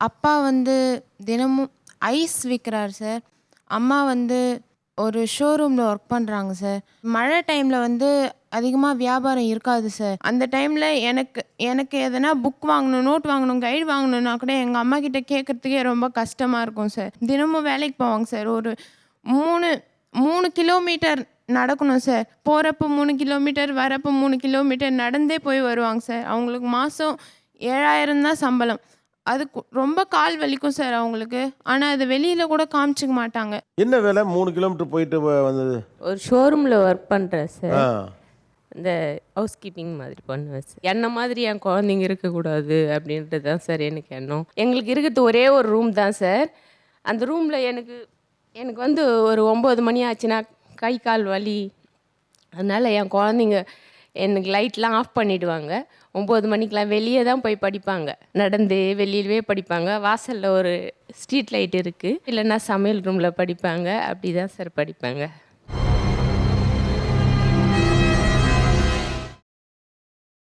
அப்பா வந்து தினமும் ஐஸ் விக்கிறாரு சார். அம்மா வந்து ஒரு ஷோரூம்ல ஒர்க் பண்றாங்க சார். மழை டைம்ல வந்து அதிகமா வியாபாரம் இருக்காது சார். அந்த டைம்ல எனக்கு எனக்கு எதனா புக் வாங்கணும், நோட் வாங்கணும், கைடு வாங்கணும்னா கூட எங்க அம்மாகிட்ட கேட்கறதுக்கே ரொம்ப கஷ்டமா இருக்கும் சார். தினமும் வேலைக்கு போவாங்க சார். ஒரு 3 3 கிலோமீட்டர் நடக்கணும் சார். போறப்போ 3 கிலோமீட்டர், வரப்போ 3 கிலோமீட்டர் நடந்தே போய் வருவாங்க சார். அவங்களுக்கு மாசம் 7,000 தான் சம்பளம். அதுக்கு ரொம்ப கால் வலிக்கும் சார் அவங்களுக்கு. ஆனா அத வெளியில கூட காமிச்சுக்க மாட்டாங்க. என்ன வேலை 3 கிலோமீட்டர் போயிட்டு வந்தது? ஒரு ஷோரூமில் ஒர்க் பண்ணுறேன் ஆ. சார். இந்த ஹவுஸ் கீப்பிங் மாதிரி பண்ணுவேன் சார். என்ன மாதிரி என் குழந்தைங்க இருக்கக்கூடாது அப்படின்றது தான் சார் எனக்கு எண்ணம். எங்களுக்கு இருக்கிறது ஒரே ஒரு ரூம் தான் சார். அந்த ரூமில் எனக்கு எனக்கு வந்து ஒரு 9 மணி ஆச்சுன்னா கை கால் வலி. அதனால் என் குழந்தைங்க எனக்கு லைட்லாம் ஆஃப் பண்ணிவிடுவாங்க. 9 மணிக்கெலாம் வெளியே தான் போய் படிப்பாங்க. நடந்து வெளியவே படிப்பாங்க. வாசலில் ஒரு ஸ்ட்ரீட் லைட் இருக்குது. இல்லைன்னா சமையல் ரூமில் படிப்பாங்க. அப்படி தான் சார் படிப்பாங்க.